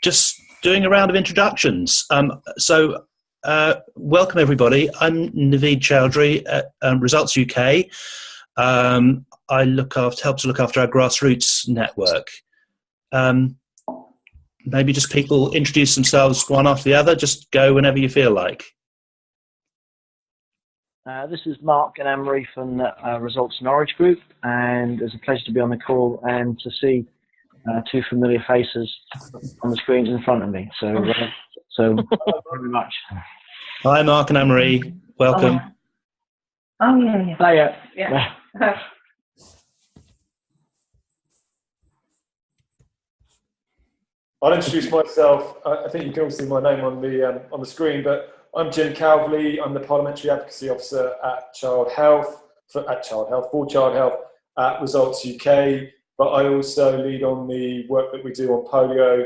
just doing a round of introductions. Welcome everybody. I'm Naveed Chowdhury at Results UK. I help to look after our grassroots network. Maybe just people introduce themselves one after the other. Just go whenever you feel like. This is Mark and Anne-Marie from Results Norwich Group, and it's a pleasure to be on the call and to see two familiar faces on the screens in front of me. So thank you very much. Hi, Mark and Anne-Marie. Welcome. Oh, yeah. Hiya. Yeah. I'll introduce myself. I think you can all see my name on the screen, but I'm Jim Calverley. I'm the Parliamentary Advocacy Officer at for Child Health at Results UK. But I also lead on the work that we do on polio.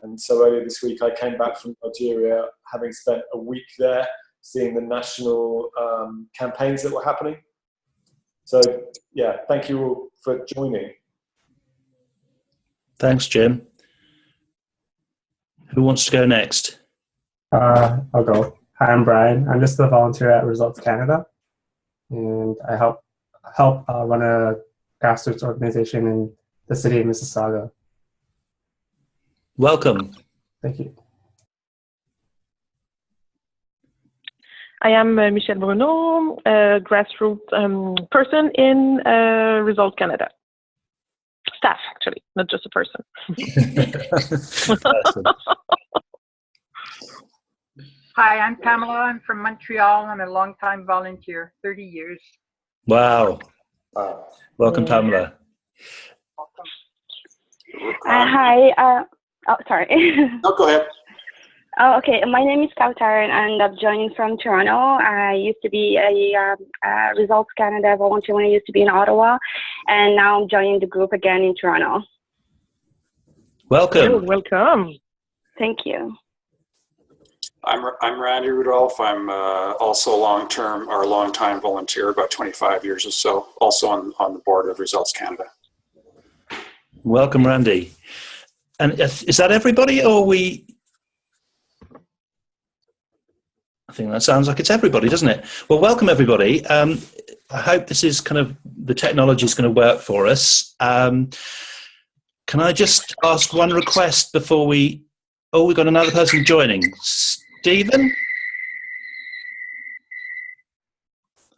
And so earlier this week, I came back from Nigeria, having spent a week there, seeing the national campaigns that were happening. So yeah, thank you all for joining. Thanks, Jim. Who wants to go next? I'll go. Hi, I'm Brian. I'm just a volunteer at Results Canada, and I help run a grassroots organization in the city of Mississauga. Welcome. Thank you. I am Michelle Bruno, a grassroots person in Results Canada. Staff, actually, not just a person. Hi, I'm Pamela. I'm from Montreal. I'm a long-time volunteer, 30 years. Wow. Welcome, Pamela. Hi. Sorry. No, go ahead. Oh, okay. My name is Kautar, and I'm joining from Toronto. I used to be a Results Canada volunteer when I used to be in Ottawa, and now I'm joining the group again in Toronto. Welcome. You're welcome. Thank you. I'm Randy Rudolph. I'm also a long-time volunteer, about 25 years or so, also on the board of Results Canada. Welcome, Randy. And is that everybody, or we? I think that sounds like it's everybody, doesn't it? Well, welcome everybody. I hope this is the technology is going to work for us. Can I just ask one request before we? Oh, we've got another person joining. Stephen?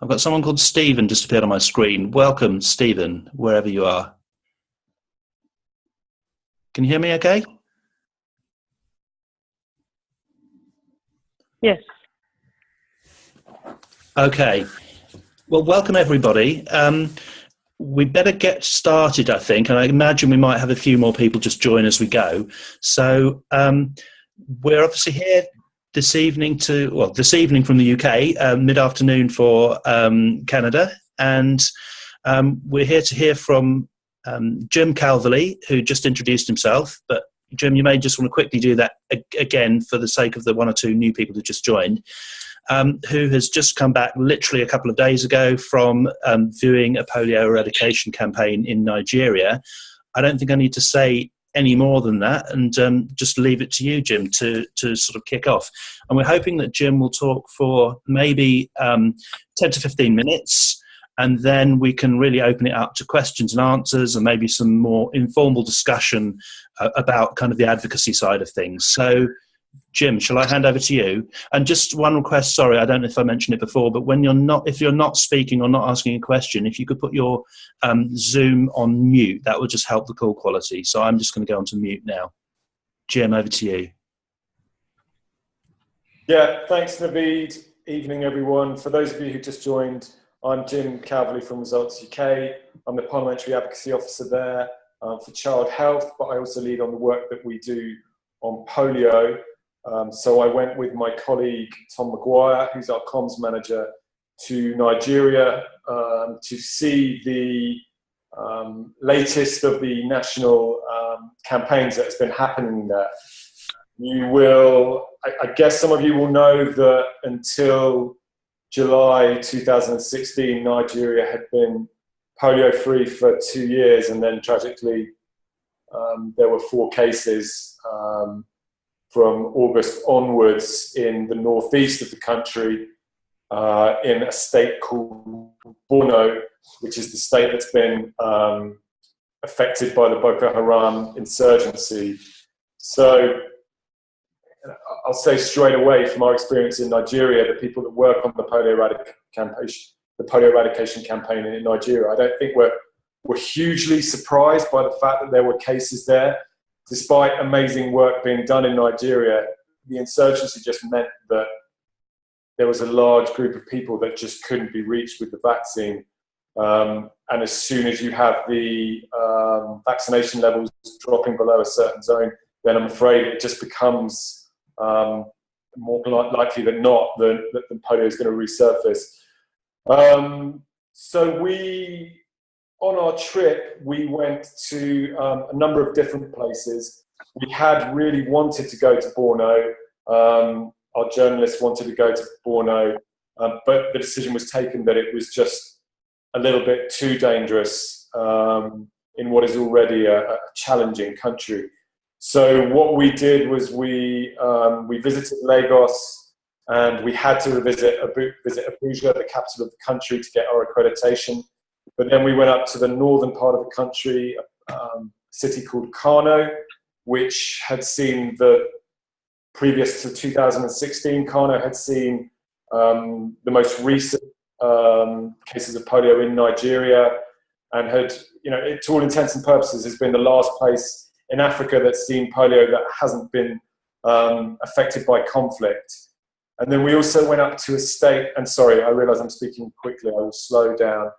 I've got someone called Stephen just appeared on my screen. Welcome, Stephen, wherever you are. Can you hear me okay? Yes. Okay. Well, welcome everybody. We better get started, I think, and I imagine we might have a few more people just join as we go. So we're obviously here this evening from the UK, mid-afternoon for Canada, and we're here to hear from Jim Calverley, who just introduced himself. But Jim, you may just want to quickly do that again for the sake of the one or two new people who just joined, who has just come back literally a couple of days ago from viewing a polio eradication campaign in Nigeria. I don't think I need to say any more than that, and just leave it to you, Jim, to sort of kick off. And we're hoping that Jim will talk for maybe 10 to 15 minutes, and then we can really open it up to questions and answers and maybe some more informal discussion about kind of the advocacy side of things. So, Jim, shall I hand over to you? And just one request, sorry, I don't know if I mentioned it before, but if you're not speaking or not asking a question, if you could put your Zoom on mute, that would just help the call quality. So I'm just going to go onto mute now. Jim, over to you. Yeah, thanks, Naveed. Evening, everyone. For those of you who just joined, I'm Jim Calverley from Results UK. I'm the Parliamentary Advocacy Officer there for Child Health, but I also lead on the work that we do on polio. So I went with my colleague Tom Maguire, who's our comms manager, to Nigeria to see the latest of the national campaigns that has been happening there. You will, I guess some of you will know that until July 2016, Nigeria had been polio-free for 2 years, and then tragically there were 4 cases from August onwards in the northeast of the country, in a state called Borno, which is the state that's been affected by the Boko Haram insurgency. So I'll say straight away from our experience in Nigeria, the people that work on the polio eradication campaign in Nigeria, I don't think we're hugely surprised by the fact that there were cases there. Despite amazing work being done in Nigeria, the insurgency just meant that there was a large group of people that just couldn't be reached with the vaccine. And as soon as you have the vaccination levels dropping below a certain zone, then I'm afraid it just becomes more likely than not that polio is going to resurface. So on our trip, we went to a number of different places. We had really wanted to go to Borno. Our journalists wanted to go to Borno, but the decision was taken that it was just a little bit too dangerous in what is already a challenging country. So what we did was we visited Lagos, and we had to visit Abuja, the capital of the country, to get our accreditation. But then we went up to the northern part of the country, a city called Kano, which had seen previous to 2016, Kano had seen the most recent cases of polio in Nigeria, and had, to all intents and purposes, has been the last place in Africa that's seen polio that hasn't been affected by conflict. And then we also went up to a state, and sorry, I realize I'm speaking quickly, I will slow down.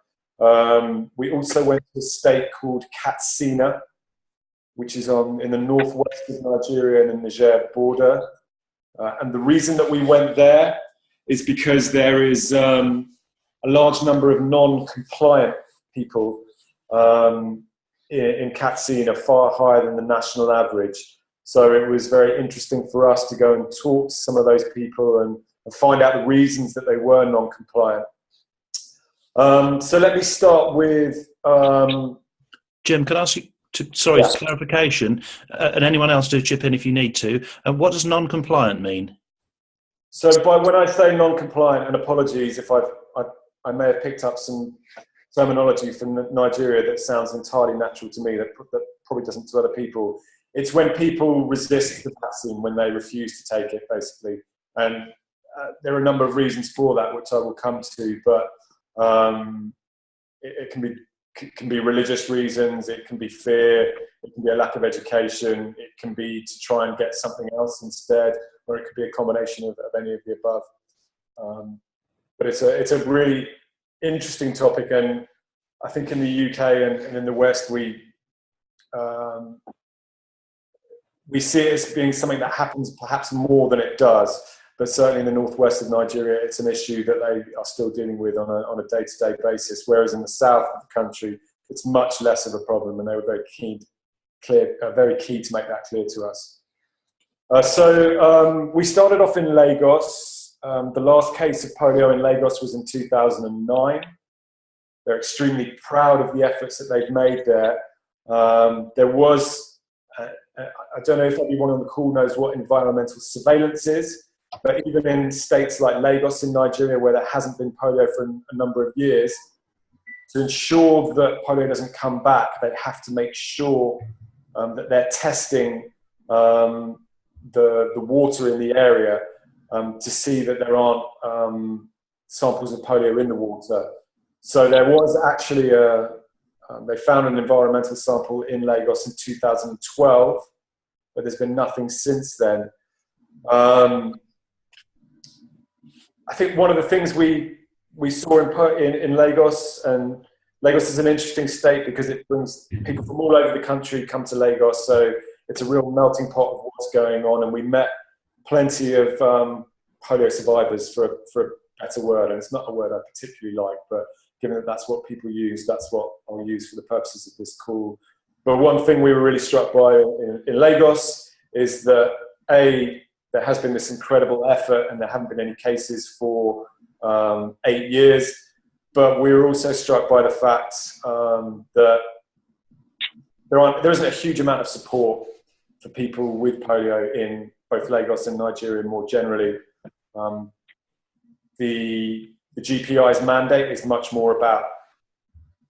We also went to a state called Katsina, which is in the northwest of Nigeria and the Niger border. And the reason that we went there is because there is a large number of non-compliant people in Katsina, far higher than the national average. So it was very interesting for us to go and talk to some of those people and find out the reasons that they were non-compliant. So let me start with... Jim, can I ask you, clarification, and anyone else do chip in if you need to. What does non-compliant mean? So when I say non-compliant, and apologies if I may have picked up some terminology from Nigeria that sounds entirely natural to me, that probably doesn't to other people. It's when people resist the vaccine, when they refuse to take it, basically. And there are a number of reasons for that, which I will come to, but it can be religious reasons, it can be fear, it can be a lack of education, it can be to try and get something else instead, or it could be a combination of any of the above. But it's a really interesting topic, and I think in the UK and in the West we see it as being something that happens perhaps more than it does. But certainly in the northwest of Nigeria, it's an issue that they are still dealing with on a day-to-day basis. Whereas in the south of the country, it's much less of a problem, and they were very key to make that clear to us. So we started off in Lagos. The last case of polio in Lagos was in 2009. They're extremely proud of the efforts that they've made there. There was, I don't know if everyone on the call knows what environmental surveillance is. But even in states like Lagos in Nigeria, where there hasn't been polio for a number of years, to ensure that polio doesn't come back, they have to make sure that they're testing the water in the area to see that there aren't samples of polio in the water. So there was actually they found an environmental sample in Lagos in 2012, but there's been nothing since then. I think one of the things we saw in Lagos, and Lagos is an interesting state because it brings people from all over the country come to Lagos, so it's a real melting pot of what's going on, and we met plenty of polio survivors, for a better word, and it's not a word I particularly like, but given that that's what people use, that's what I'll use for the purposes of this call. But one thing we were really struck by in Lagos is that there has been this incredible effort, and there haven't been any cases for 8 years. But we were also struck by the fact that there isn't a huge amount of support for people with polio in both Lagos and Nigeria more generally. The GPI's mandate is much more about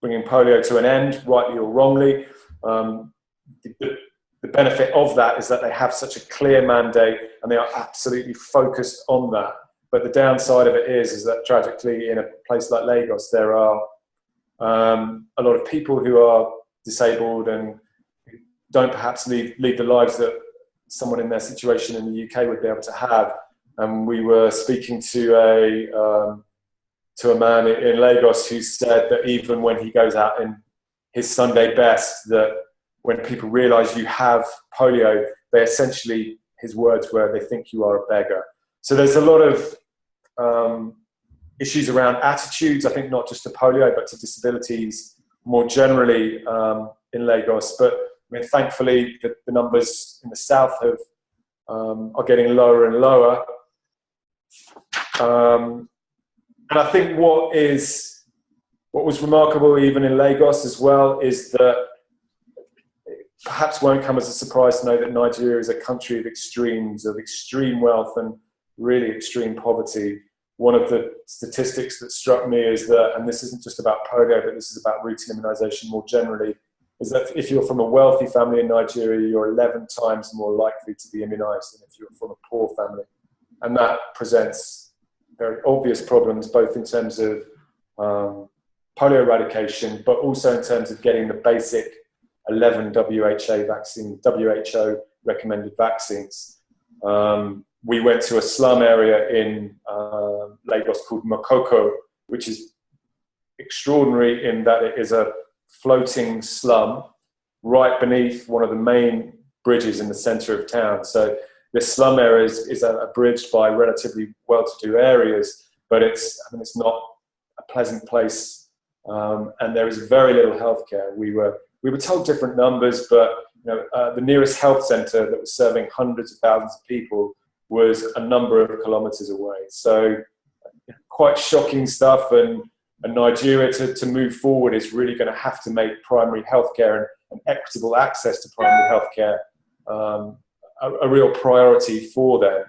bringing polio to an end, rightly or wrongly. The benefit of that is that they have such a clear mandate and they are absolutely focused on that. But the downside of it is that tragically in a place like Lagos, there are a lot of people who are disabled and don't perhaps lead the lives that someone in their situation in the UK would be able to have. And we were speaking to a man in Lagos who said that even when he goes out in his Sunday best, that when people realise you have polio, they essentially, his words were, they think you are a beggar. So there's a lot of issues around attitudes, I think not just to polio, but to disabilities more generally in Lagos. But I mean, thankfully, the numbers in the south are getting lower and lower. And I think what was remarkable even in Lagos as well is that it perhaps won't come as a surprise to know that Nigeria is a country of extremes, of extreme wealth and really extreme poverty. One of the statistics that struck me is that, and this isn't just about polio, but this is about routine immunization more generally, is that if you're from a wealthy family in Nigeria, you're 11 times more likely to be immunized than if you're from a poor family. And that presents very obvious problems, both in terms of polio eradication, but also in terms of getting the basic 11 WHO recommended vaccines. We went to a slum area in Lagos called Makoko, which is extraordinary in that it is a floating slum right beneath one of the main bridges in the center of town. So this slum area is abridged by relatively well-to-do areas, but it's not a pleasant place, and there is very little healthcare. We were told different numbers, but the nearest health center that was serving hundreds of thousands of people was a number of kilometers away. So quite shocking stuff, and Nigeria to move forward is really going to have to make primary healthcare and equitable access to primary healthcare a real priority for them.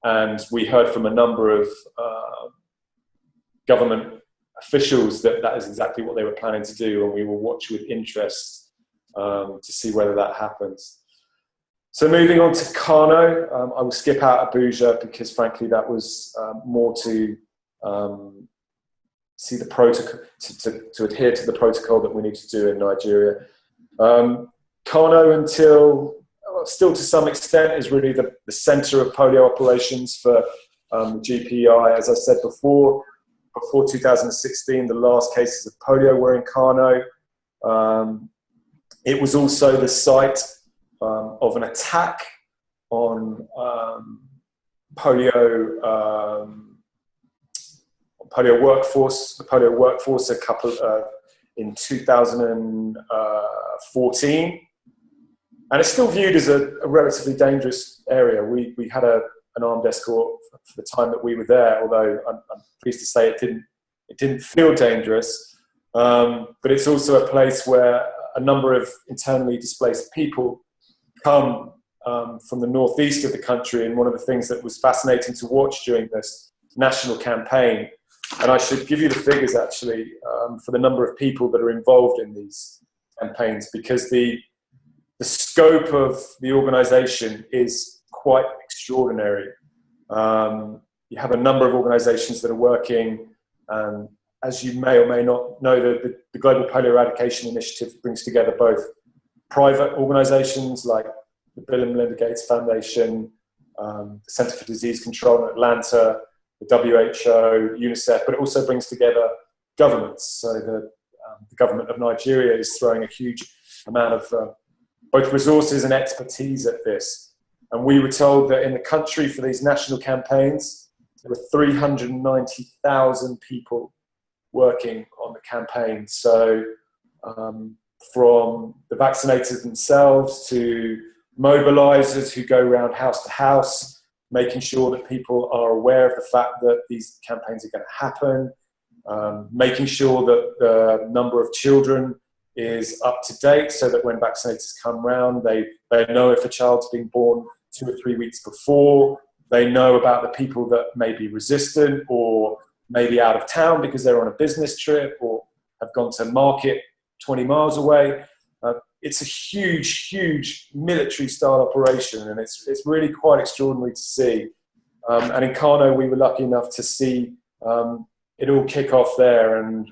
And we heard from a number of government officials that is exactly what they were planning to do, and we will watch with interest to see whether that happens. So moving on to Kano, I will skip out Abuja because frankly that was more to see the protocol, to adhere to the protocol that we need to do in Nigeria. Kano still to some extent is really the center of polio operations for the GPI. As I said before 2016, the last cases of polio were in Kano. It was also the site of an attack on polio workforce, the polio workforce in 2014. And it's still viewed as a relatively dangerous area. We had an armed escort for the time that we were there, although I'm pleased to say it didn't feel dangerous. But it's also a place where a number of internally displaced people come from the northeast of the country. And one of the things that was fascinating to watch during this national campaign, and I should give you the figures actually for the number of people that are involved in these campaigns, because the scope of the organization is quite extraordinary. You have a number of organizations that are working, as you may or may not know, the Global Polio Eradication Initiative brings together both private organizations like the Bill and Melinda Gates Foundation, the Center for Disease Control in Atlanta, the WHO, UNICEF, but it also brings together governments. So the government of Nigeria is throwing a huge amount of both resources and expertise at this. And we were told that in the country for these national campaigns, there were 390,000 people working on the campaign. So from the vaccinators themselves to mobilizers who go around house to house, making sure that people are aware of the fact that these campaigns are going to happen, making sure that the number of children is up to date so that when vaccinators come round, they know if a child's been born 2 or 3 weeks before. They know about the people that may be resistant or maybe out of town because they're on a business trip or have gone to market 20 miles away. It's a huge military-style operation, and it's really quite extraordinary to see. And in Kano, we were lucky enough to see it all kick off there, and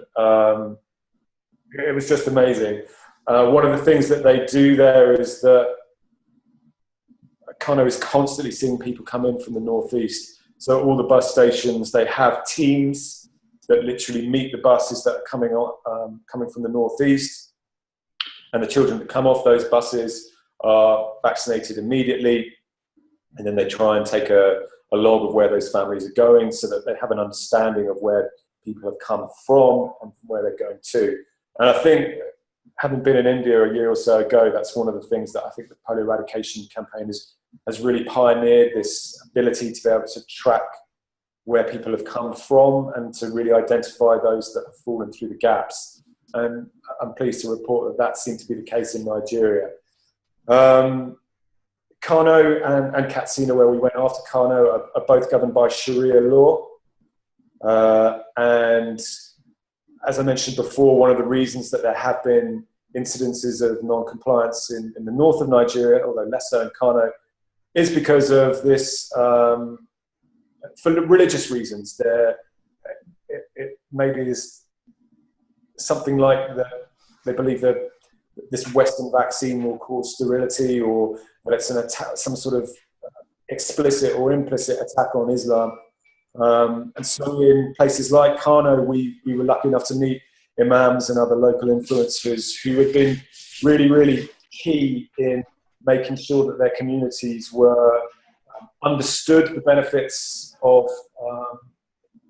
it was just amazing. One of the things that they do there is that Kano is constantly seeing people come in from the northeast. So all the bus stations, they have teams that literally meet the buses that are coming from the northeast. And the children that come off those buses are vaccinated immediately. And then they try and take a log of where those families are going so that they have an understanding of where people have come from and where they're going to. And I think, having been in India a year or so ago, that's one of the things that I think the polio eradication campaign has really pioneered, this ability to be able to track where people have come from and to really identify those that have fallen through the gaps. And I'm pleased to report that that seemed to be the case in Nigeria. Kano and Katsina, where we went after Kano, are both governed by Sharia law. And as I mentioned before, one of the reasons that there have been incidences of non-compliance in the north of Nigeria, although less so in Kano, is because of this, for religious reasons. It maybe is something like that they believe that this Western vaccine will cause sterility, or that it's an attack, some sort of explicit or implicit attack on Islam. And so in places like Kano, we were lucky enough to meet imams and other local influencers who had been really key in making sure that their communities were understood the benefits of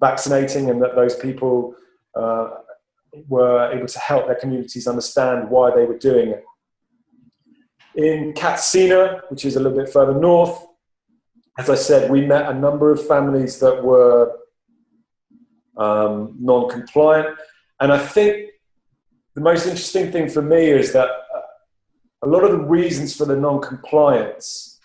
vaccinating, and that those people were able to help their communities understand why they were doing it. In Katsina, which is a little bit further north, as I said, we met a number of families that were non-compliant. And I think the most interesting thing for me is that a lot of the reasons for the non-compliance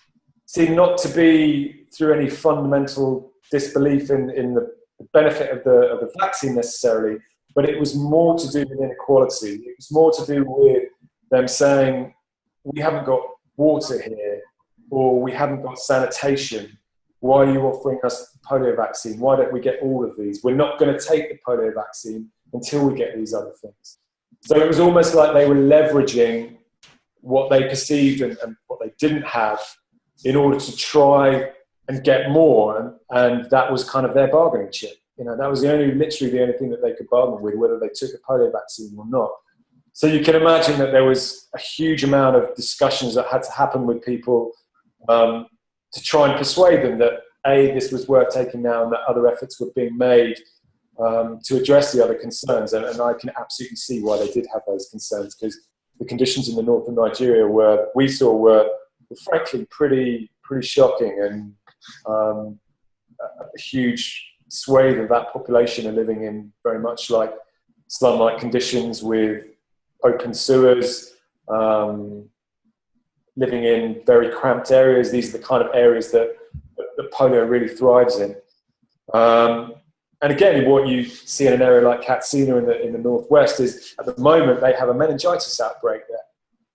seem not to be through any fundamental disbelief in the benefit of the vaccine necessarily, but it was more to do with inequality. It was more to do with them saying, we haven't got water here, or we haven't got sanitation. Why are you offering us the polio vaccine? Why don't we get all of these? We're not going to take the polio vaccine until we get these other things. So it was almost like they were leveraging what they perceived and what they didn't have in order to try and get more. And that was kind of their bargaining chip. You know, that was literally the only thing that they could bargain with, whether they took the polio vaccine or not. So you can imagine that there was a huge amount of discussions that had to happen with people to try and persuade them that, A, this was worth taking now, and that other efforts were being made to address the other concerns. And I can absolutely see why they did have those concerns, because the conditions in the north of Nigeria we saw were frankly pretty shocking, and a huge swathe of that population are living in very much like slum-like conditions with open sewers, living in very cramped areas. These are the kind of areas that polio really thrives in. And again, what you see in an area like Katsina in the northwest is, at the moment, they have a meningitis outbreak there.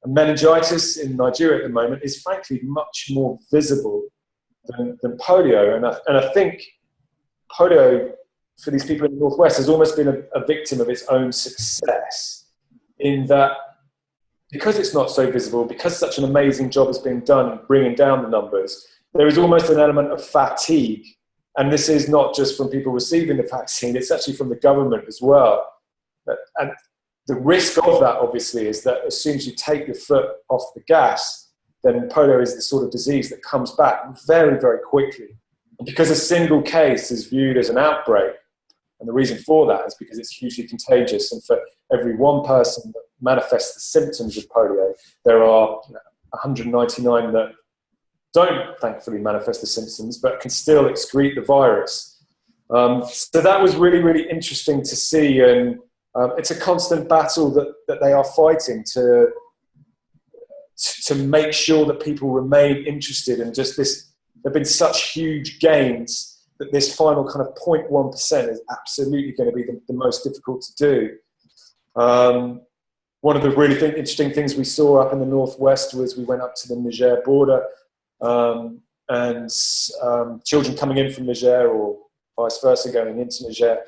And meningitis in Nigeria at the moment is frankly much more visible than polio. And I think polio, for these people in the northwest, has almost been a victim of its own success, in that because it's not so visible, because such an amazing job is being done in bringing down the numbers, there is almost an element of fatigue. And this is not just from people receiving the vaccine, it's actually from the government as well. And the risk of that, obviously, is that as soon as you take your foot off the gas, then polio is the sort of disease that comes back very, very quickly. And because a single case is viewed as an outbreak, and the reason for that is because it's hugely contagious, and for every one person that manifests the symptoms of polio, there are 199 that don't thankfully manifest the symptoms, but can still excrete the virus. So that was really, really interesting to see, and it's a constant battle that they are fighting to to make sure that people remain interested, and just this, there have been such huge gains that this final kind of 0.1% is absolutely going to be the most difficult to do. One of the really interesting things we saw up in the northwest was we went up to the Niger border, and children coming in from Niger or vice versa going into Niger,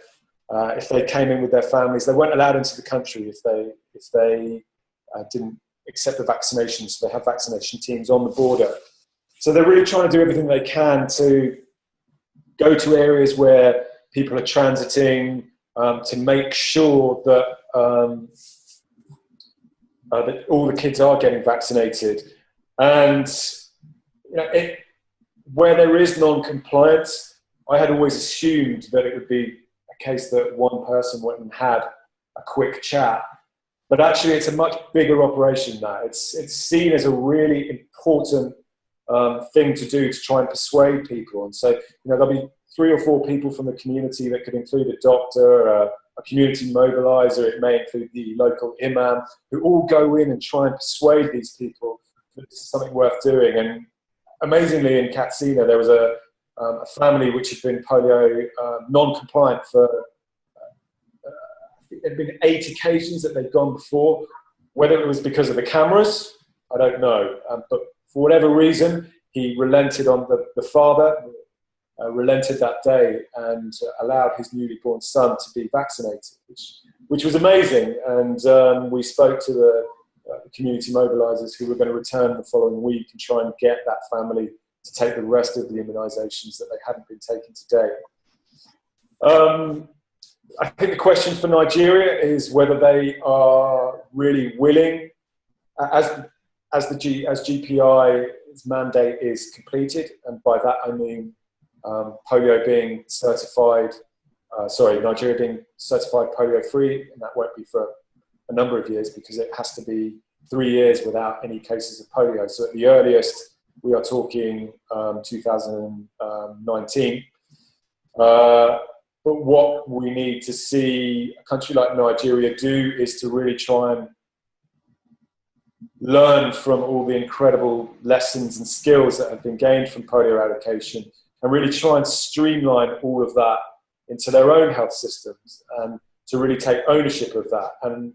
if they came in with their families, they weren't allowed into the country if they didn't accept the vaccinations. So they have vaccination teams on the border. So they're really trying to do everything they can to go to areas where people are transiting, to make sure that that all the kids are getting vaccinated. And where there is non-compliance, I had always assumed that it would be a case that one person went and had a quick chat. But actually, it's a much bigger operation now. It's seen as a really important thing to do to try and persuade people. And so, there'll be 3 or 4 people from the community that could include a doctor, a community mobilizer. It may include the local imam, who all go in and try and persuade these people that this is something worth doing. And amazingly, in Katsina, there was a family which had been polio non-compliant for there had been 8 occasions that they'd gone before. Whether it was because of the cameras, I don't know. But for whatever reason, he relented on the father, relented that day and allowed his newly born son to be vaccinated, which was amazing. And we spoke to the community mobilisers who were going to return the following week and try and get that family to take the rest of the immunisations that they hadn't been taking to date. I think the question for Nigeria is whether they are really willing, as GPI's mandate is completed, and by that I mean polio being certified, Nigeria being certified polio-free, and that won't be for a number of years because it has to be 3 years without any cases of polio. So at the earliest, we are talking 2019. But what we need to see a country like Nigeria do is to really try and learn from all the incredible lessons and skills that have been gained from polio eradication, and really try and streamline all of that into their own health systems, and to really take ownership of that. And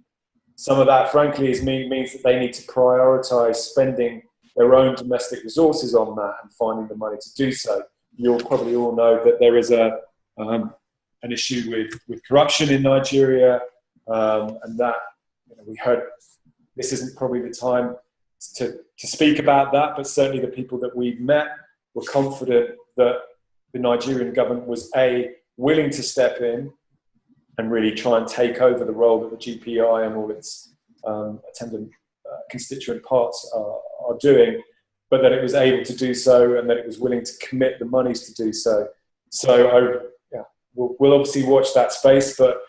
some of that, frankly, means that they need to prioritise spending their own domestic resources on that and finding the money to do so. You'll probably all know that there is an issue with corruption in Nigeria, and that we heard this isn't probably the time to speak about that, but certainly the people that we've met were confident that the Nigerian government was willing to step in and really try and take over the role that the GPI and all its attendant constituent parts are doing, but that it was able to do so and that it was willing to commit the monies to do so. So we'll obviously watch that space, but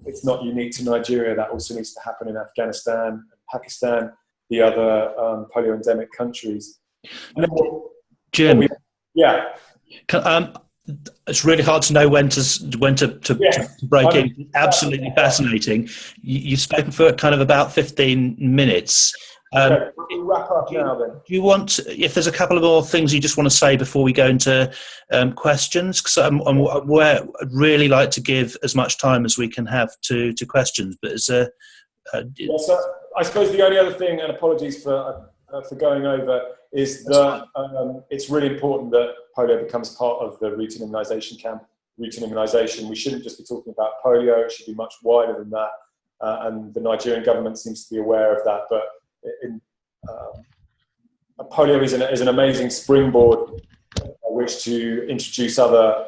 it's not unique to Nigeria. That also needs to happen in Afghanistan and Pakistan, the other polio endemic countries. Jim, yeah. It's really hard to know when to break in. Absolutely fascinating. You've spoken for kind of about 15 minutes. We'll wrap up now then. Do you want, if there's a couple of more things you just want to say before we go into questions? Because I'd really like to give as much time as we can have to questions. But so I suppose the only other thing, and apologies for going over, is that it's really important that polio becomes part of the routine immunisation camp. Routine immunisation, we shouldn't just be talking about polio, it should be much wider than that. And the Nigerian government seems to be aware of that. But polio is an amazing springboard which to introduce other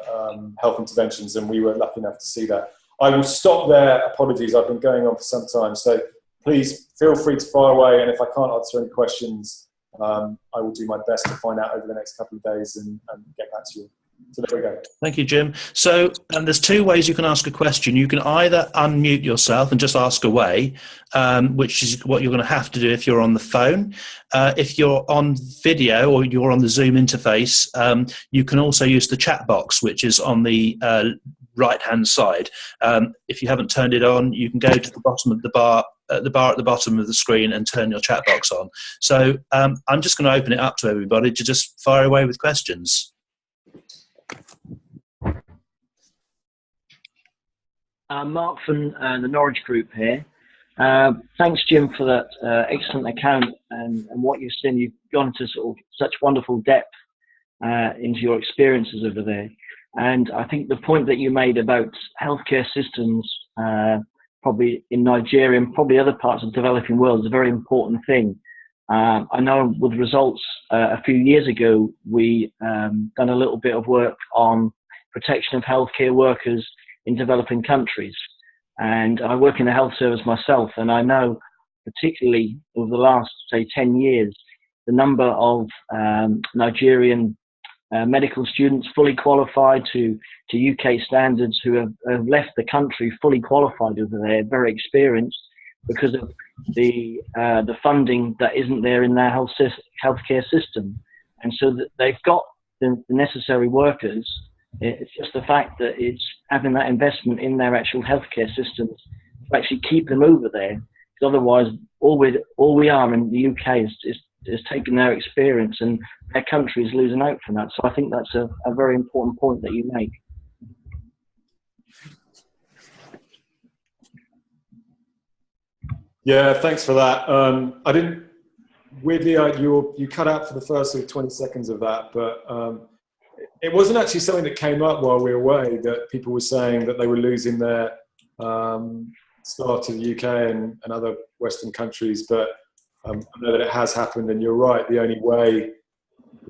health interventions, and we were lucky enough to see that. I will stop there. Apologies, I've been going on for some time. So please feel free to fire away, and if I can't answer any questions, I will do my best to find out over the next couple of days and get back to you. So there we go. Thank you, Jim. So there's 2 ways you can ask a question. You can either unmute yourself and just ask away, which is what you're going to have to do if you're on the phone. If you're on video or you're on the Zoom interface, you can also use the chat box, which is on the right-hand side. If you haven't turned it on, you can go to the bottom of the bar at the bar at the bottom of the screen and turn your chat box on. So I'm just going to open it up to everybody to just fire away with questions. Mark from the Norwich Group here. Thanks, Jim, for that excellent account and what you've seen. You've gone into sort of such wonderful depth into your experiences over there. And I think the point that you made about healthcare systems, probably in Nigeria and probably other parts of the developing world, is a very important thing. I know with results a few years ago, we done a little bit of work on protection of healthcare workers in developing countries. And I work in the health service myself, and I know particularly over the last, say, 10 years, the number of Nigerian medical students fully qualified to UK standards who have left the country fully qualified over there, very experienced, because of the funding that isn't there in their healthcare system. And so that they've got the necessary workers. It's just the fact that it's having that investment in their actual healthcare systems to actually keep them over there. Because otherwise, all we are in the UK is taking their experience, and their country is losing out from that. So I think that's a very important point that you make. Yeah, thanks for that. I didn't, weirdly, you cut out for the first 20 seconds of that, but it wasn't actually something that came up while we were away, that people were saying that they were losing their staff to the UK and other Western countries, but I know that it has happened, and you're right, the only way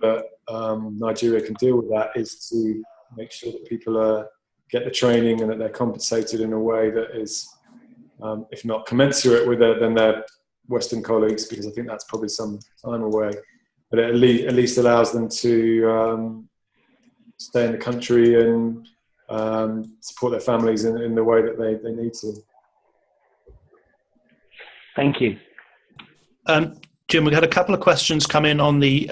that Nigeria can deal with that is to make sure that people get the training and that they're compensated in a way that is, if not commensurate with than their Western colleagues, because I think that's probably some time away, but it at least allows them to stay in the country and support their families in the way that they need to. Thank you. Jim, we had a couple of questions come in on the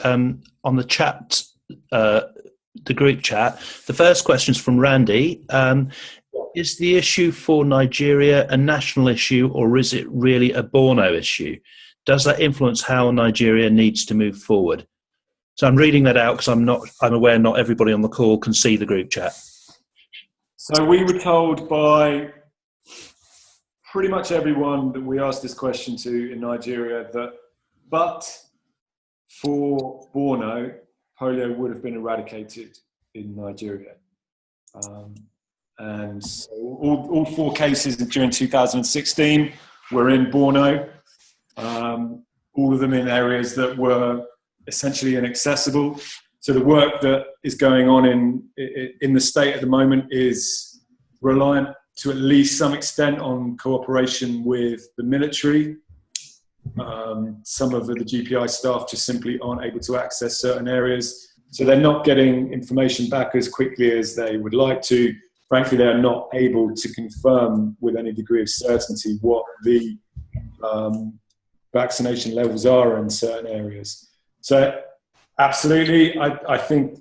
chat, the group chat. The first question is from Randy. Is the issue for Nigeria a national issue, or is it really a Borno issue? Does that influence how Nigeria needs to move forward? So I'm reading that out because I'm aware not everybody on the call can see the group chat. So we were told by pretty much everyone that we asked this question to in Nigeria that, but for Borno, polio would have been eradicated in Nigeria. And so all 4 cases during 2016 were in Borno, all of them in areas that were essentially inaccessible. So the work that is going on in the state at the moment is reliant to at least some extent on cooperation with the military. Some of the GPI staff just simply aren't able to access certain areas. So they're not getting information back as quickly as they would like to. Frankly, they're not able to confirm with any degree of certainty what the vaccination levels are in certain areas. So absolutely, I think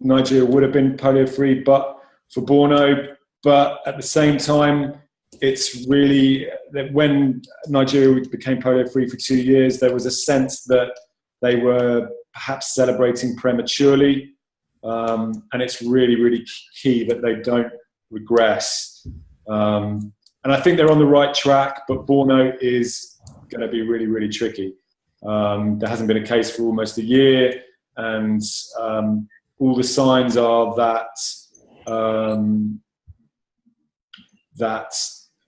Nigeria would have been polio-free but for Borno. But at the same time, it's really that when Nigeria became polio-free for 2 years, there was a sense that they were perhaps celebrating prematurely. And it's really, really key that they don't regress. And I think they're on the right track, but Borno is going to be really, really tricky. There hasn't been a case for almost a year, and all the signs are that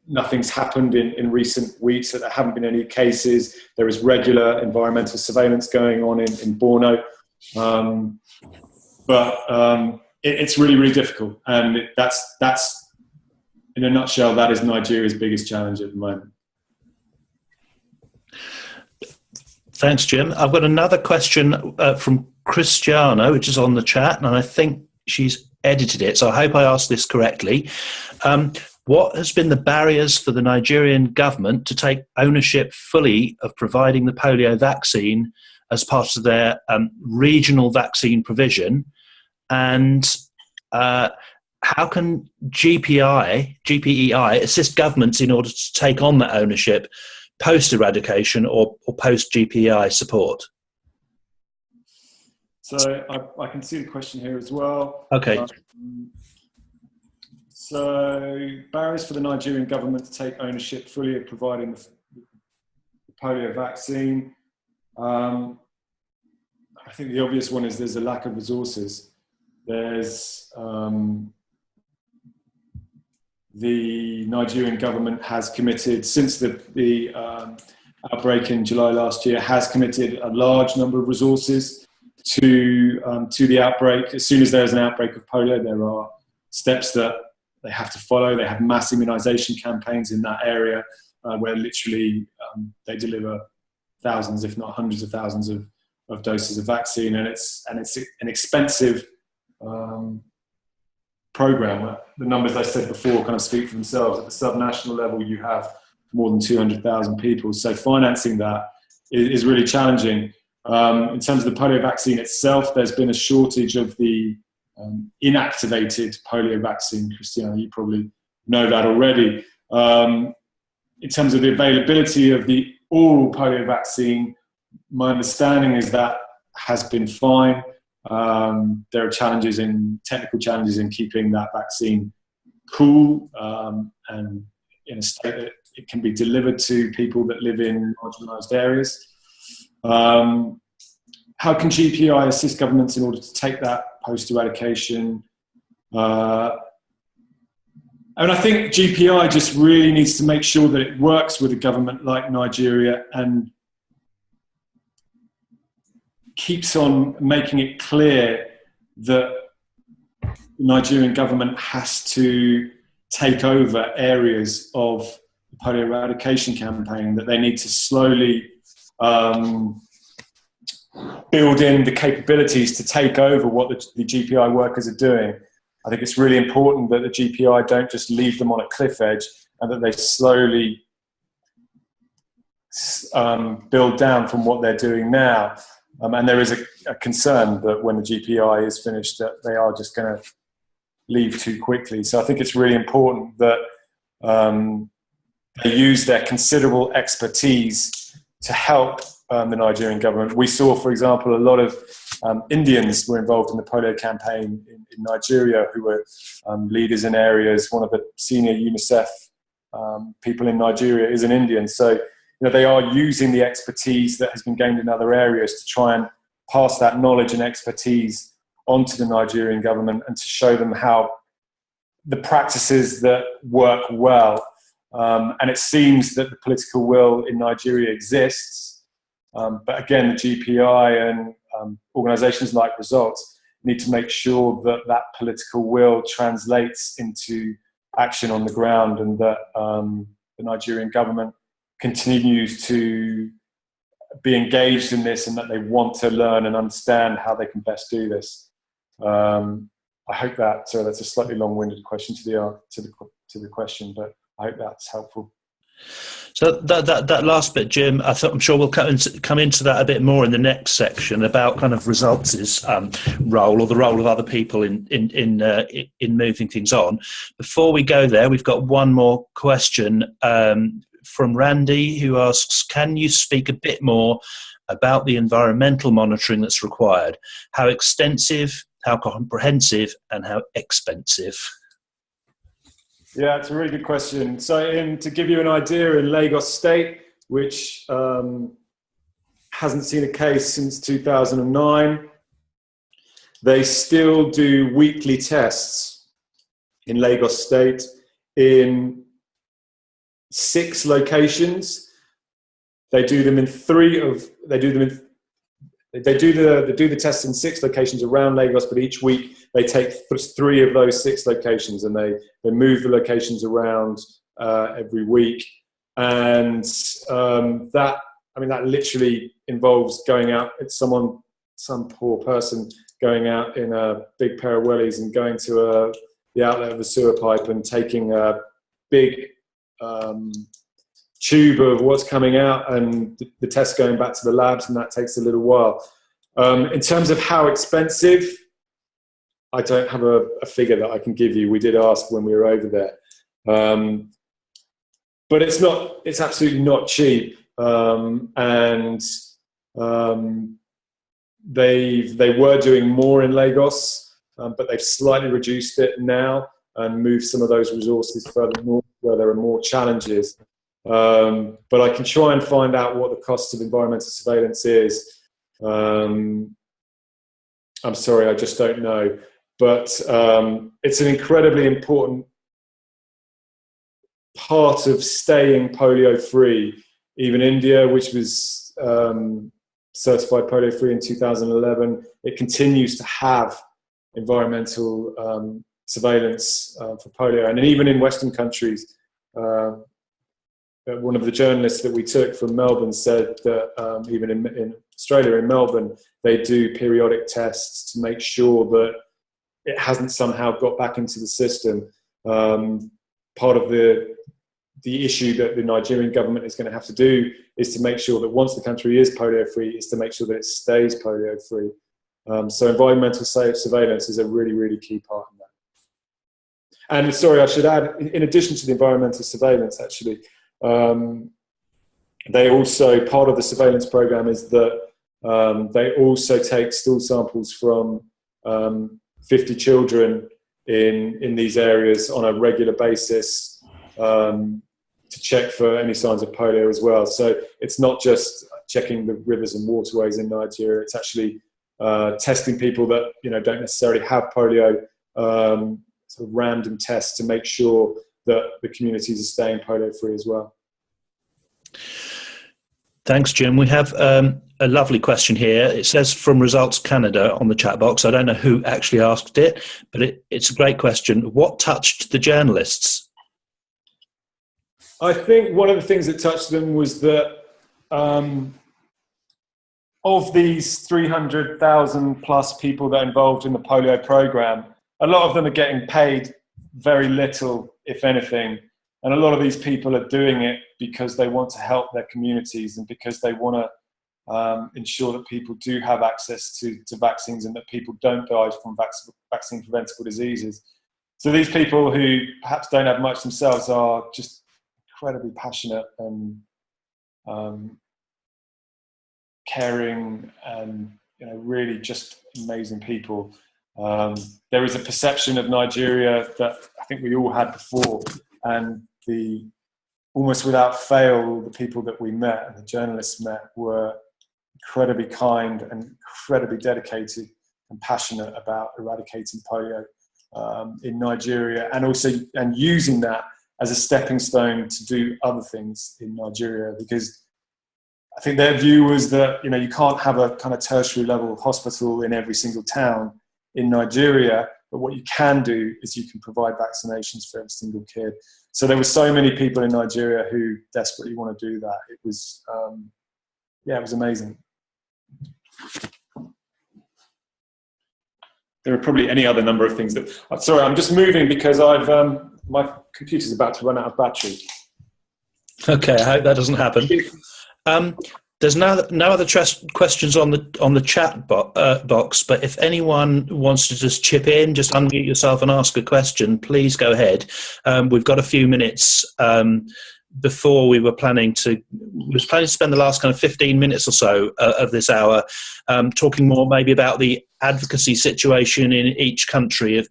nothing's happened in recent weeks, that there haven't been any cases. There is regular environmental surveillance going on in Borno. But it's really, really difficult. And that's, in a nutshell, that is Nigeria's biggest challenge at the moment. Thanks, Jim. I've got another question from Cristiano, which is on the chat, and I think she's edited it, so I hope I asked this correctly. What has been the barriers for the Nigerian government to take ownership fully of providing the polio vaccine as part of their regional vaccine provision? And how can GPEI assist governments in order to take on that ownership post-eradication or post-GPEI support? So I can see the question here as well. Okay. So barriers for the Nigerian government to take ownership fully of providing the polio vaccine. I think the obvious one is there's a lack of resources. There's the Nigerian government has committed, since the outbreak in July last year, has committed a large number of resources to the outbreak. As soon as there's an outbreak of polio, there are steps that they have to follow. They have mass immunization campaigns in that area where literally they deliver thousands, if not hundreds of thousands of doses of vaccine, and it's an expensive program. The numbers I said before kind of speak for themselves. At the subnational level, you have more than 200,000 people, so financing that is really challenging. In terms of the polio vaccine itself, there's been a shortage of the inactivated polio vaccine. Christiana, you probably know that already. In terms of the availability of the oral polio vaccine, my understanding is that has been fine. There are technical challenges in keeping that vaccine cool and in a state that it can be delivered to people that live in marginalised areas. How can GPI assist governments in order to take that post-eradication? And I think GPI just really needs to make sure that it works with a government like Nigeria and keeps on making it clear that the Nigerian government has to take over areas of the polio eradication campaign, that they need to slowly build in the capabilities to take over what the GPI workers are doing. I think it's really important that the GPI don't just leave them on a cliff edge, and that they slowly build down from what they're doing now. And there is a concern that when the GPI is finished, that they are just going to leave too quickly. So I think it's really important that they use their considerable expertise to help the Nigerian government. We saw, for example, a lot of Indians were involved in the polio campaign in Nigeria, who were leaders in areas. One of the senior UNICEF people in Nigeria is an Indian. So, they are using the expertise that has been gained in other areas to try and pass that knowledge and expertise onto the Nigerian government, and to show them how the practices that work well. And it seems that the political will in Nigeria exists. But again, the GPI and organisations like Results need to make sure that that political will translates into action on the ground, and that the Nigerian government continues to be engaged in this, and that they want to learn and understand how they can best do this. I hope that, so that's a slightly long-winded question to the question, but I hope that's helpful. So that last bit, Jim, I'm sure we'll come into that a bit more in the next section about kind of Results' role, or the role of other people in moving things on. Before we go there, we've got one more question from Randy, who asks, can you speak a bit more about the environmental monitoring that's required? How extensive, how comprehensive, and how expensive? Yeah, it's a really good question. So to give you an idea, in Lagos State, which hasn't seen a case since 2009, they still do weekly tests in Lagos State in 6 locations. They do them in they do the tests in 6 locations around Lagos, but each week they take 3 of those 6 locations, and they move the locations around every week. And that literally involves going out. It's some poor person going out in a big pair of wellies and going to the outlet of the sewer pipe and taking a big tube of what's coming out, and the test going back to the labs, and that takes a little while. In terms of how expensive, I don't have a figure that I can give you. We did ask when we were over there. But it's absolutely not cheap. They were doing more in Lagos, but they've slightly reduced it now and moved some of those resources further north where there are more challenges. But I can try and find out what the cost of environmental surveillance is. I'm sorry, I just don't know. But it's an incredibly important part of staying polio free. Even India, which was certified polio free in 2011, it continues to have environmental surveillance for polio. And even in Western countries, one of the journalists that we took from Melbourne said that even in Australia, in Melbourne, they do periodic tests to make sure that it hasn't somehow got back into the system. Part of the issue that the Nigerian government is going to have to do is to make sure that once the country is polio free, is to make sure that it stays polio free. So environmental surveillance is a really, really key part of that. And sorry, I should add, in addition to the environmental surveillance, actually, they also, part of the surveillance program is that they also take stool samples from 50 children in these areas on a regular basis to check for any signs of polio as well. So it's not just checking the rivers and waterways in Nigeria, it's actually testing people that don't necessarily have polio, sort of random tests to make sure that the communities are staying polio free as well. Thanks, Jim. We have a lovely question here. It says from Results Canada on the chat box. I don't know who actually asked it, but it's a great question. What touched the journalists? I think one of the things that touched them was that of these 300,000 plus people that are involved in the polio program, a lot of them are getting paid very little, if anything. And a lot of these people are doing it because they want to help their communities and because they want to ensure that people do have access to vaccines and that people don't die from vaccine preventable diseases. So these people who perhaps don't have much themselves are just incredibly passionate and caring and really just amazing people. There is a perception of Nigeria that I think we all had before, and almost without fail, the people that we met and the journalists met were incredibly kind and incredibly dedicated and passionate about eradicating polio in Nigeria, and using that as a stepping stone to do other things in Nigeria, because I think their view was that you can't have a kind of tertiary level hospital in every single town in Nigeria, but what you can do is you can provide vaccinations for every single kid. So there were so many people in Nigeria who desperately want to do that. It was, it was amazing. There are probably any other number of things that. Sorry, I'm just moving because my computer's about to run out of battery. Okay, I hope that doesn't happen. There's no other questions on the chat box, but if anyone wants to just chip in, just unmute yourself and ask a question, please go ahead. We've got a few minutes before we were planning to spend the last kind of 15 minutes or so of this hour talking more maybe about the advocacy situation in each country of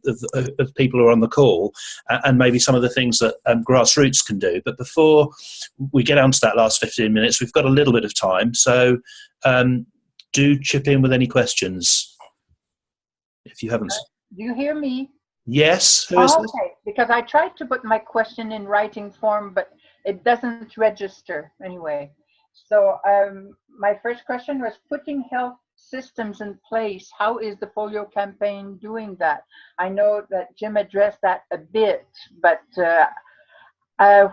people who are on the call, and maybe some of the things that grassroots can do. But before we get on to that last 15 minutes, we've got a little bit of time, so do chip in with any questions if you haven't. Do you hear me? Yes. Who is this? Okay, because I tried to put my question in writing form, but it doesn't register anyway. So my first question was putting health systems in place. How is the polio campaign doing that? I know that Jim addressed that a bit, but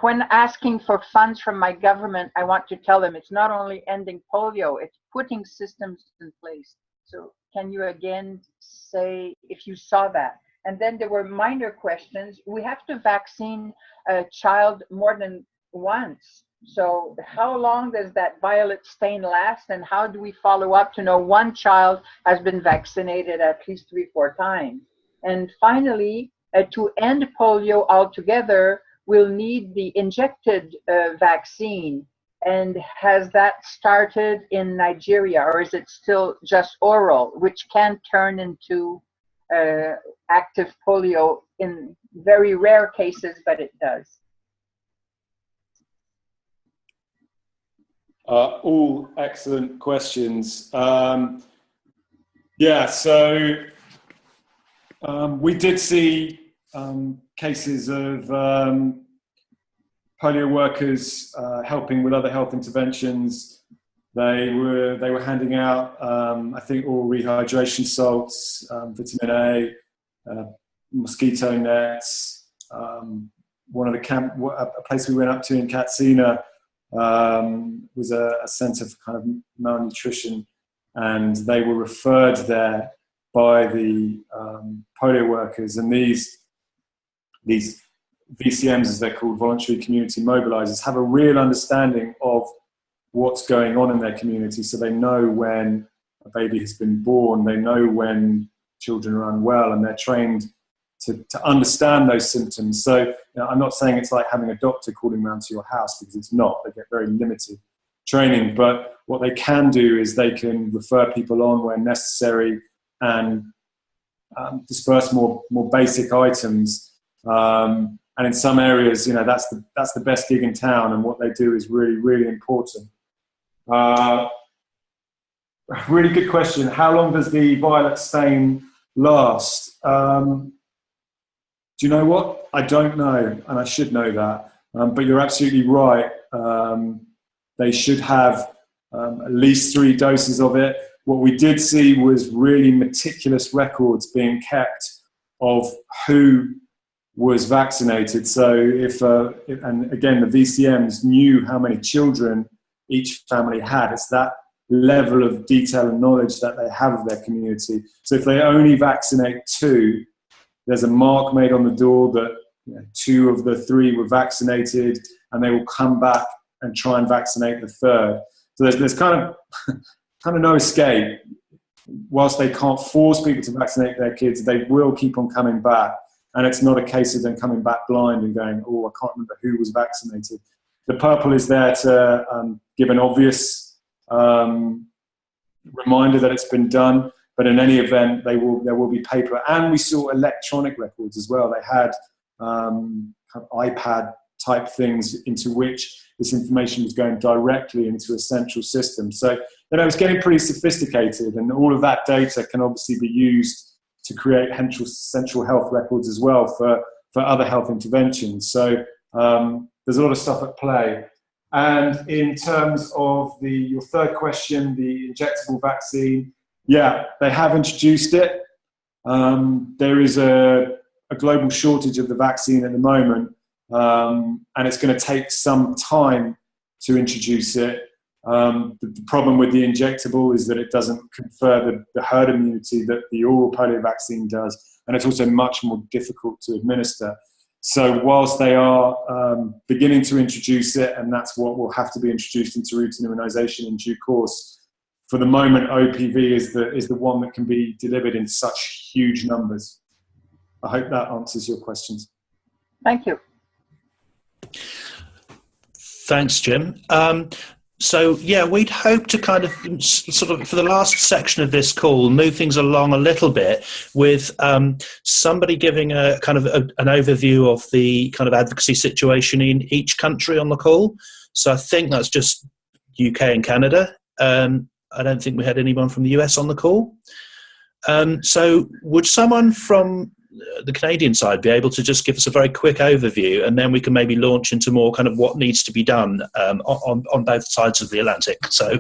when asking for funds from my government, I want to tell them it's not only ending polio, it's putting systems in place. So can you again say if you saw that? And then there were minor questions. We have to vaccine a child more than once. So how long does that violet stain last, and how do we follow up to know one child has been vaccinated at least 3-4 times? And finally, to end polio altogether, we'll need the injected vaccine. And has that started in Nigeria, or is it still just oral, which can turn into active polio in very rare cases, but it does? All excellent questions. Yeah, so we did see cases of polio workers helping with other health interventions. They were handing out, I think, oral rehydration salts, vitamin A, mosquito nets. One of the a place we went up to in Katsina was a centre for kind of malnutrition, and they were referred there by the polio workers, and these VCMs, as they're called, voluntary community mobilizers, have a real understanding of what's going on in their community. So they know when a baby has been born, they know when children are unwell, and they're trained to understand those symptoms. So I'm not saying it's like having a doctor calling around to your house, because it's not. They get very limited training, but what they can do is they can refer people on where necessary and disperse more basic items. And in some areas, that's the best gig in town, and what they do is really, really important. Really good question. How long does the violet stain last? Do you know what? I don't know, and I should know that. But you're absolutely right. They should have at least 3 doses of it. What we did see was really meticulous records being kept of who was vaccinated. So and again, the VCMs knew how many children each family had. It's that level of detail and knowledge that they have of their community. So if they only vaccinate 2, there's a mark made on the door that 2 of the 3 were vaccinated, and they will come back and try and vaccinate the 3rd. So there's kind of no escape. Whilst they can't force people to vaccinate their kids, they will keep on coming back. And it's not a case of them coming back blind and going, oh, I can't remember who was vaccinated. The purple is there to give an obvious reminder that it's been done. But in any event, there will be paper. And we saw electronic records as well. They had kind of iPad type things into which this information was going directly into a central system. So it's getting pretty sophisticated, and all of that data can obviously be used to create central health records as well for other health interventions. So there's a lot of stuff at play. And in terms of your third question, the injectable vaccine, yeah, they have introduced it. There is a global shortage of the vaccine at the moment, and it's going to take some time to introduce it. The problem with the injectable is that it doesn't confer the herd immunity that the oral polio vaccine does, and it's also much more difficult to administer. So whilst they are beginning to introduce it, and that's what will have to be introduced into routine immunisation in due course, for the moment OPV is the one that can be delivered in such huge numbers. I hope that answers your questions. Thank you. Thanks, Jim. So, yeah, we'd hope to kind of sort of, for the last section of this call, move things along a little bit with somebody giving a kind of an overview of the kind of advocacy situation in each country on the call. So I think that's just UK and Canada. I don't think we had anyone from the US on the call. So would someone from the Canadian side be able to just give us a very quick overview, and then we can maybe launch into more kind of what needs to be done on both sides of the Atlantic? So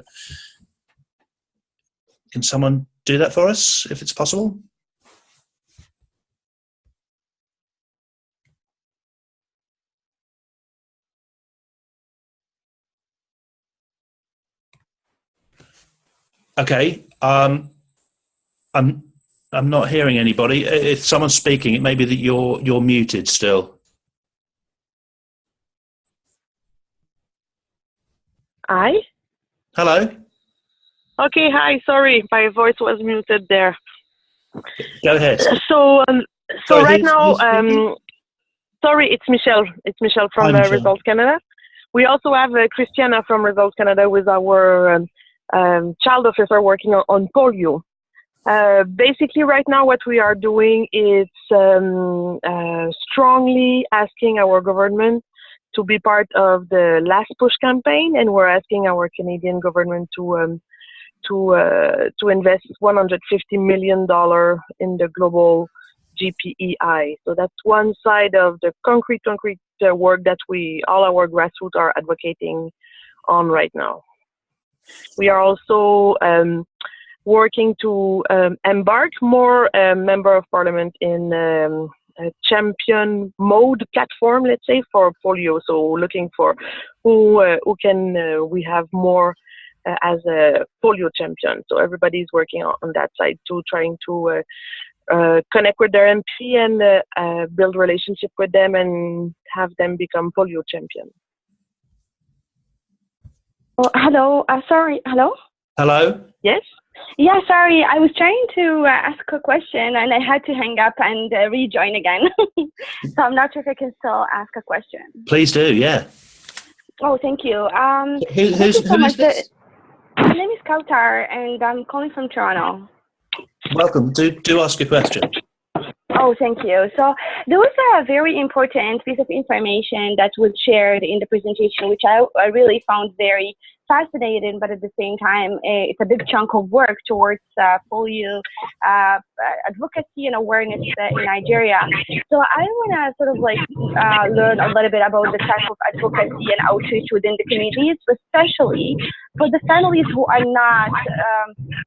can someone do that for us, if it's possible? Okay. I'm not hearing anybody. If someone's speaking, it may be that you're muted still. Hi. Hello. Okay, hi. Sorry, my voice was muted there. Go ahead. So Sorry, right now, who's sorry, it's Michelle. It's Michelle from Michelle. Results Canada. We also have Christiana from Results Canada with our child officer working on polio. Basically, right now, what we are doing is strongly asking our government to be part of the Last Push campaign, and we're asking our Canadian government to invest $150 million in the global GPEI. So that's one side of the concrete work that all our grassroots are advocating on right now. We are also working to embark more member of parliament in a champion mode platform, let's say, for polio. So looking for who can we have more as a polio champion. So everybody's working on that side too, trying to connect with their MP and build relationship with them and have them become polio champions. Oh, hello. Sorry. Hello. Hello. Yes. Yeah, sorry. I was trying to ask a question and I had to hang up and rejoin again. So I'm not sure if I can still ask a question. Please do. Yeah. Oh, thank you. Who's this? My name is Kautar and I'm calling from Toronto. Welcome. Do ask a question. Oh, thank you. So there was a very important piece of information that was shared in the presentation, which I really found very fascinating, but at the same time, it's a big chunk of work towards polio advocacy and awareness in Nigeria. So I want to sort of like learn a little bit about the type of advocacy and outreach within the communities, especially for the families who are not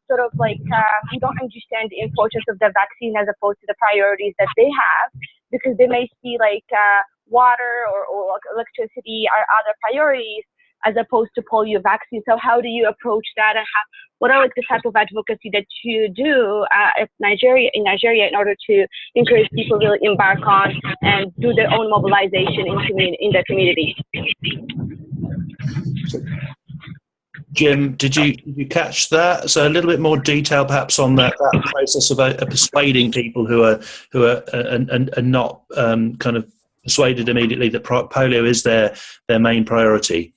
who don't understand the importance of the vaccine as opposed to the priorities that they have, because they may see like water or electricity are other priorities as opposed to polio vaccine. So how do you approach that, and what are like the type of advocacy that you do in Nigeria in order to encourage people to really embark on and do their own mobilization in their community? Jim, did you catch that? So a little bit more detail, perhaps, on that process of persuading people who are not kind of persuaded immediately that polio is their main priority.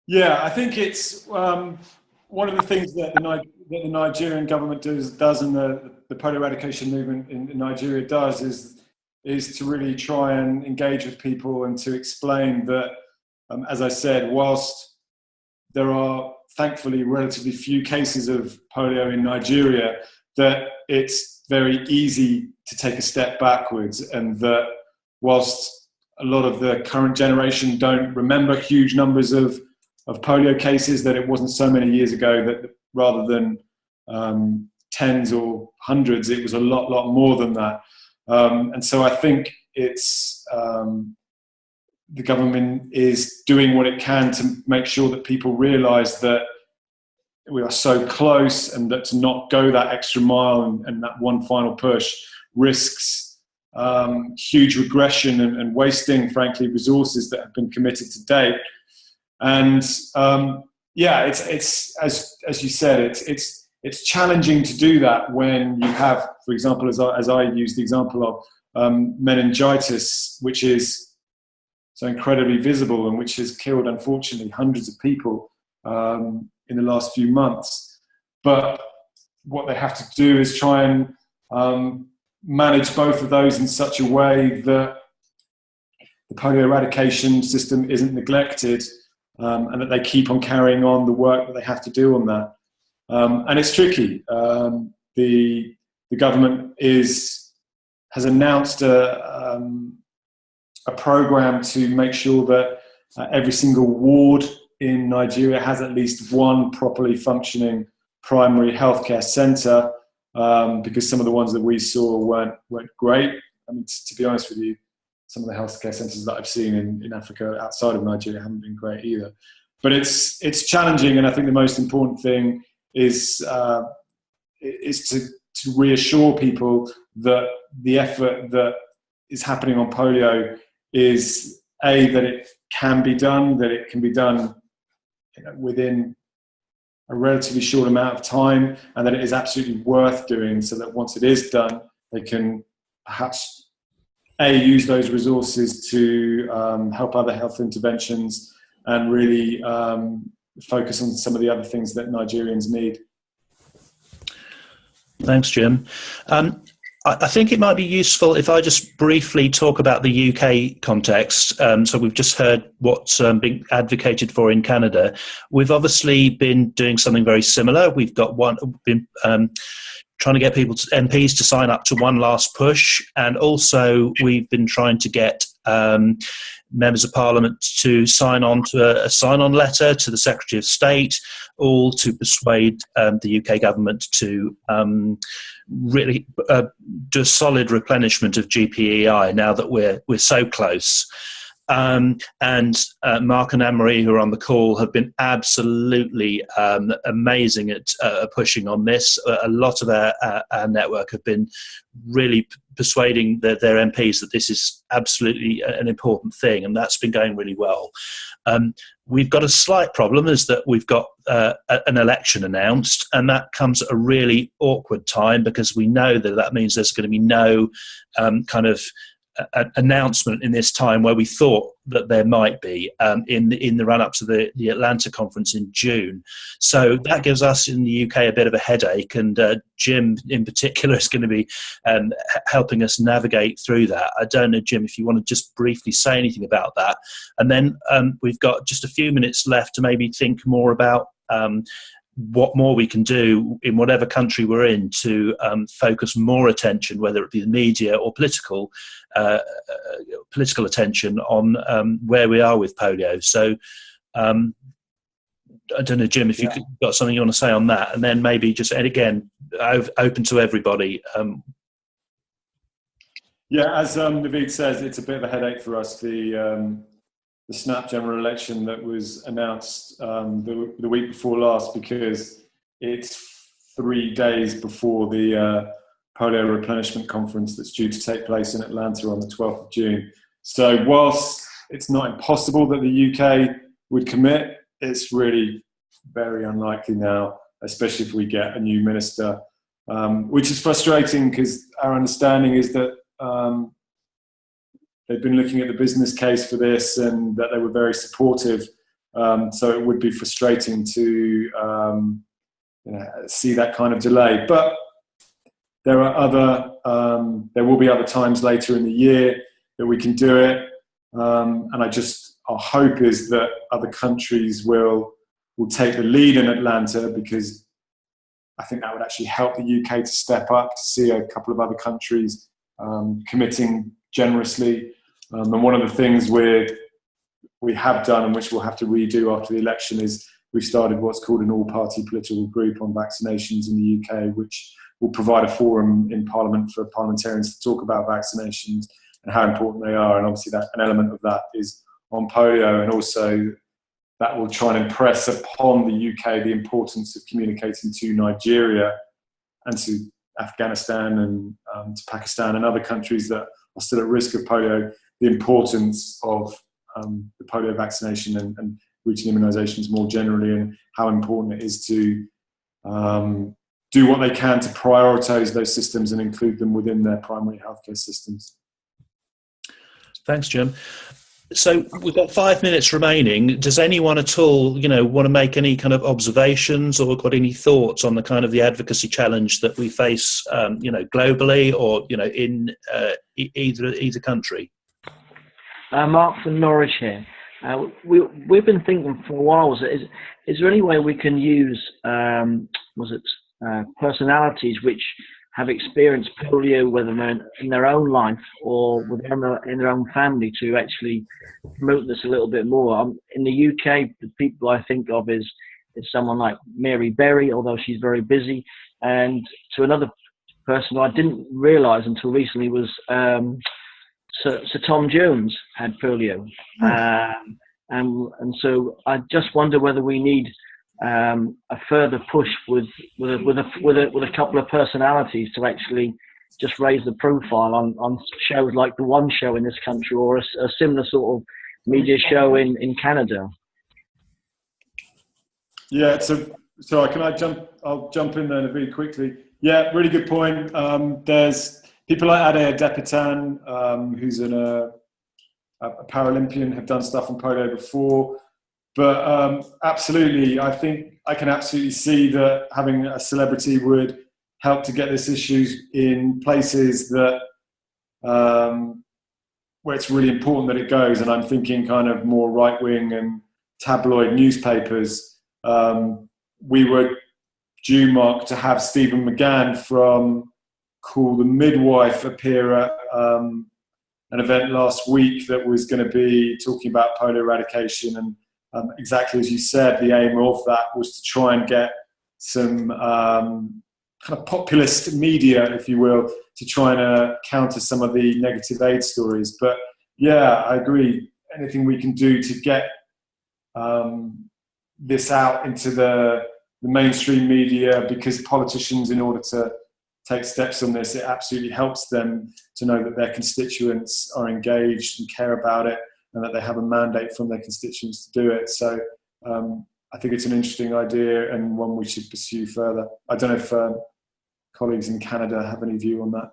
Yeah, I think it's one of the things that the Nigerian government does and the polio eradication movement in Nigeria does is to really try and engage with people and to explain that, as I said, whilst there are thankfully relatively few cases of polio in Nigeria, that it's very easy to take a step backwards, and that whilst a lot of the current generation don't remember huge numbers of polio cases, that it wasn't so many years ago that rather than tens or hundreds, it was a lot more than that. And so I think it's the government is doing what it can to make sure that people realise that we are so close, and that to not go that extra mile and that one final push risks huge regression and wasting, frankly, resources that have been committed to date. And it's as you said, it's challenging to do that when you have, for example, as I use the example of meningitis, which is so incredibly visible and which has killed, unfortunately, hundreds of people in the last few months. But what they have to do is try and manage both of those in such a way that the polio eradication system isn't neglected, and that they keep on carrying on the work that they have to do on that. And it's tricky. The government has announced a program to make sure that every single ward in Nigeria has at least one properly functioning primary healthcare centre, because some of the ones that we saw weren't great. I mean, to be honest with you, some of the healthcare centres that I've seen in Africa outside of Nigeria haven't been great either. But it's challenging, and I think the most important thing is to reassure people that the effort that is happening on polio is that it can be done, that it can be done within a relatively short amount of time, and that it is absolutely worth doing, so that once it is done, they can perhaps use those resources to help other health interventions and really focus on some of the other things that Nigerians need. Thanks, Jim. I think it might be useful if I just briefly talk about the UK context. So we've just heard what's being advocated for in Canada. We've obviously been doing something very similar. We've been trying to get MPs to sign up to One Last Push, and also we've been trying to get members of Parliament to sign on to a sign-on letter to the Secretary of State, all to persuade the UK government to really do a solid replenishment of GPEI now that we're so close. And Mark and Anne-Marie, who are on the call, have been absolutely amazing at pushing on this. A lot of our network have been really persuading their MPs that this is absolutely an important thing, and that's been going really well. We've got a slight problem, is that we've got an election announced, and that comes at a really awkward time, because we know that means there's going to be no kind of announcement in this time where we thought that there might be in the run-up to the Atlanta conference in June. So that gives us in the UK a bit of a headache, and Jim in particular is going to be helping us navigate through that. I don't know, Jim, if you want to just briefly say anything about that, and then we've got just a few minutes left to maybe think more about what more we can do in whatever country we're in to focus more attention, whether it be the media or political attention, on where we are with polio. So I don't know, Jim, if you've got something you want to say on that, and then maybe just, and again, open to everybody. As Naveed says, it's a bit of a headache for us, the snap general election that was announced the week before last, because it's 3 days before the polio replenishment conference that's due to take place in Atlanta on the 12th of June. So whilst it's not impossible that the UK would commit, it's really very unlikely now, especially if we get a new minister, which is frustrating, because our understanding is that they've been looking at the business case for this, and that they were very supportive. So it would be frustrating to see that kind of delay. But there will be other times later in the year that we can do it. And our hope is that other countries will take the lead in Atlanta, because I think that would actually help the UK to step up, to see a couple of other countries committing generously. And one of the things we have done, and which we'll have to redo after the election, is we've started what's called an all-party political group on vaccinations in the UK, which will provide a forum in Parliament for parliamentarians to talk about vaccinations and how important they are. And obviously an element of that is on polio, and also that will try and impress upon the UK the importance of communicating to Nigeria and to Afghanistan and to Pakistan and other countries that are still at risk of polio, the importance of the polio vaccination and routine immunisations more generally, and how important it is to do what they can to prioritise those systems and include them within their primary healthcare systems. Thanks, Jim. So we've got 5 minutes remaining. Does anyone at all, want to make any kind of observations, or got any thoughts on the kind of the advocacy challenge that we face, globally, or in either country? Mark from Norwich here. We've been thinking for a while. Is there any way we can use personalities which have experienced polio, whether in their own life or in their own family, to actually promote this a little bit more? In the UK, the people I think of is someone like Mary Berry, although she's very busy, and to another person who I didn't realise until recently was Sir Tom Jones had polio, and so I just wonder whether we need a further push with a couple of personalities to actually just raise the profile on shows like the One Show in this country, or a similar sort of media show in Canada. Yeah, it's Sorry, can I jump? I'll jump in there really quickly. Yeah, really good point. There's people like Ade Adepitan, who's a Paralympian, have done stuff on polio before. But absolutely, I think I can absolutely see that having a celebrity would help to get this issue in places that where it's really important that it goes. And I'm thinking kind of more right-wing and tabloid newspapers. We were due, Mark, to have Stephen McGann from Call the Midwife appear at an event last week that was going to be talking about polio eradication. And exactly as you said, the aim of that was to try and get some kind of populist media, if you will, to try and counter some of the negative aid stories. But yeah, I agree. Anything we can do to get this out into the mainstream media, because politicians, in order to take steps on this, it absolutely helps them to know that their constituents are engaged and care about it, and that they have a mandate from their constituents to do it. So I think it's an interesting idea and one we should pursue further. I don't know if colleagues in Canada have any view on that.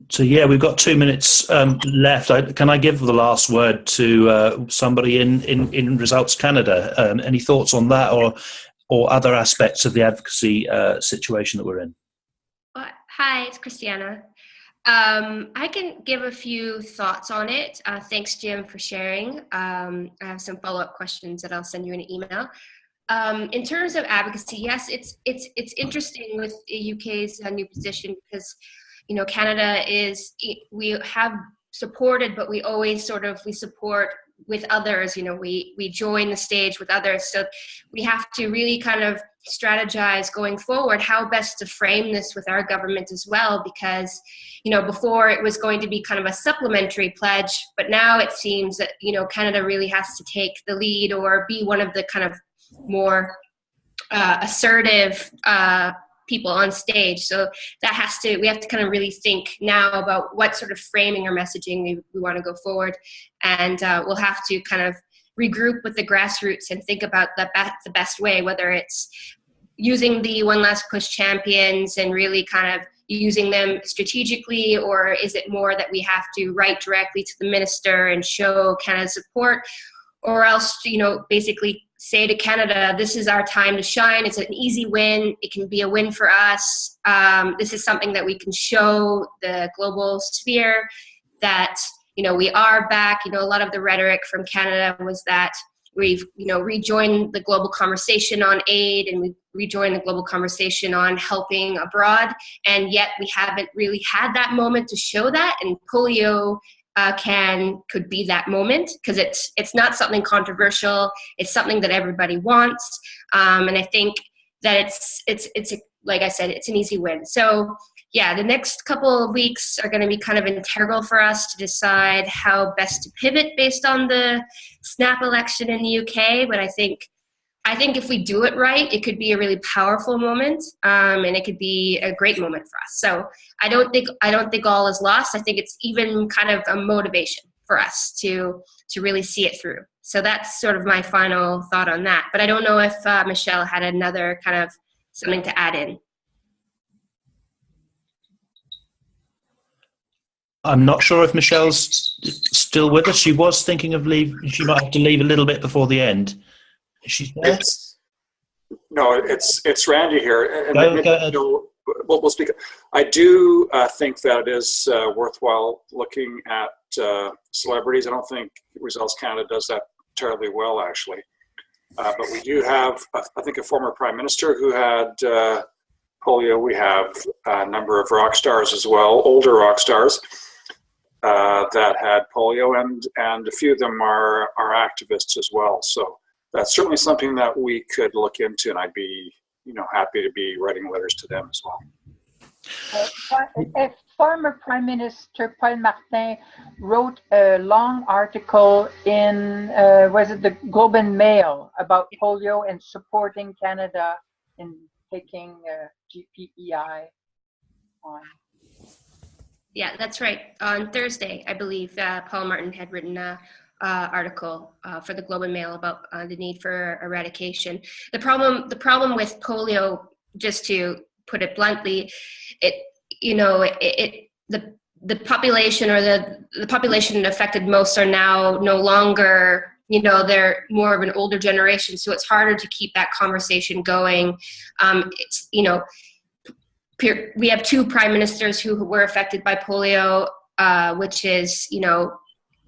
So yeah, we've got 2 minutes left. Can I give the last word to somebody in Results Canada? Any thoughts on that, or other aspects of the advocacy situation that we're in? Hi, it's Christiana. I can give a few thoughts on it. Thanks, Jim, for sharing. I have some follow-up questions that I'll send you in an email. In terms of advocacy, yes, it's interesting with the UK's new position, because Canada we have supported, but we always we support with others. We join the stage with others. So we have to really kind of strategize going forward how best to frame this with our government as well, because before it was going to be kind of a supplementary pledge, but now it seems that Canada really has to take the lead or be one of the kind of more assertive people on stage. So we have to kind of really think now about what sort of framing or messaging we want to go forward, and we'll have to kind of regroup with the grassroots and think about the best way, whether it's using the One Last Push champions and really kind of using them strategically, or is it more that we have to write directly to the minister and show Canada's support, or else basically say to Canada, this is our time to shine. It's an easy win. It can be a win for us. This is something that we can show the global sphere that, we are back. A lot of the rhetoric from Canada was that we've, rejoined the global conversation on aid, and we rejoined the global conversation on helping abroad. And yet we haven't really had that moment to show that. And polio could be that moment, because it's not something controversial. It's something that everybody wants, and I think that it's like I said, it's an easy win. So yeah, the next couple of weeks are going to be kind of integral for us to decide how best to pivot based on the snap election in the UK. But I think if we do it right, it could be a really powerful moment, and it could be a great moment for us. So I don't think all is lost. I think it's even kind of a motivation for us to really see it through. So that's sort of my final thought on that. But I don't know if Michelle had another kind of something to add in. I'm not sure if Michelle's still with us. She was thinking of leaving. She might have to leave a little bit before the end. Is she there? It's Randy here. And Go ahead. We'll speak. I do think that it is worthwhile looking at celebrities. I don't think Results Canada does that terribly well, actually. But we do have, I think, a former prime minister who had polio. We have a number of rock stars as well, older rock stars that had polio, and a few of them are activists as well. So that's certainly something that we could look into, and I'd be, happy to be writing letters to them as well. Former Prime Minister Paul Martin wrote a long article in, was it the Globe and Mail, about polio and supporting Canada in taking GPEI on. Yeah, that's right. On Thursday, I believe, Paul Martin had written article for the Globe and Mail about the need for eradication. The problem with polio, just to put it bluntly, the population, or the population affected most, are now no longer, they're more of an older generation, so it's harder to keep that conversation going. We have 2 prime ministers who were affected by polio, which is,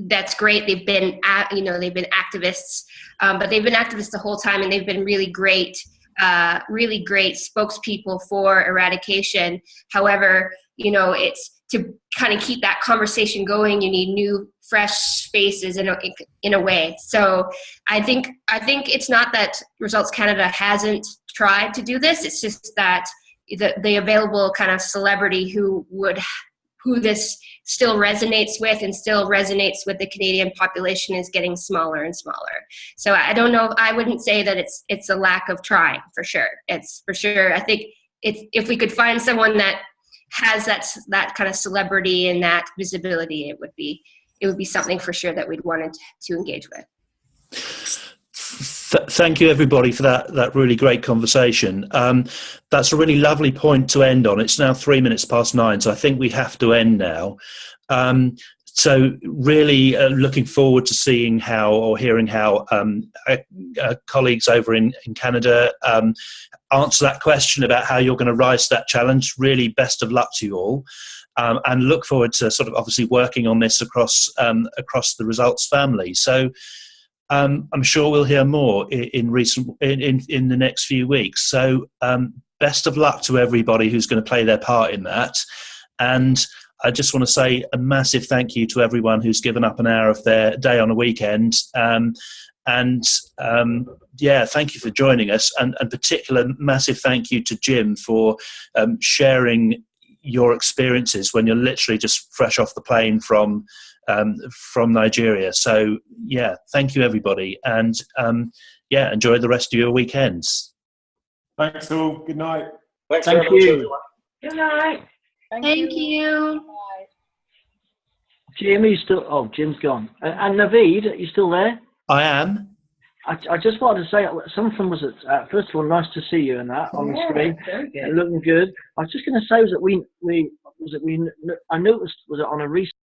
that's great. They've been activists, but they've been activists the whole time, and they've been really great spokespeople for eradication. However, it's to kind of keep that conversation going, you need new, fresh faces in a way. So I think it's not that Results Canada hasn't tried to do this. It's just that the available kind of celebrity who this still resonates with, and still resonates with the Canadian population, is getting smaller and smaller. So I don't know. I wouldn't say that it's a lack of trying, for sure. It's for sure. I think if we could find someone that has that kind of celebrity and that visibility, it would be something for sure that we'd wanted to engage with. Thank you, everybody, for that really great conversation. That's a really lovely point to end on. It's now 9:03, so I think we have to end now. So really looking forward to seeing hearing how colleagues over in Canada answer that question about how you're going to rise to that challenge. Really, best of luck to you all. And look forward to sort of obviously working on this across the Results family. So I'm sure we'll hear more in the next few weeks. So best of luck to everybody who's going to play their part in that. And I just want to say a massive thank you to everyone who's given up an hour of their day on a weekend. Thank you for joining us. And particular massive thank you to Jim for sharing your experiences when you're literally just fresh off the plane from Nigeria. So thank you, everybody, and enjoy the rest of your weekends. Thanks all. Good night. Thanks Thank very much, you. everyone. Good night. Thank you. Jim, are you still? Oh, Jim's gone. And Naveed, are you still there? I am. I just wanted to say something was first of all, nice to see you and that on the screen, looking good. I was just going to say I noticed, was it on a recent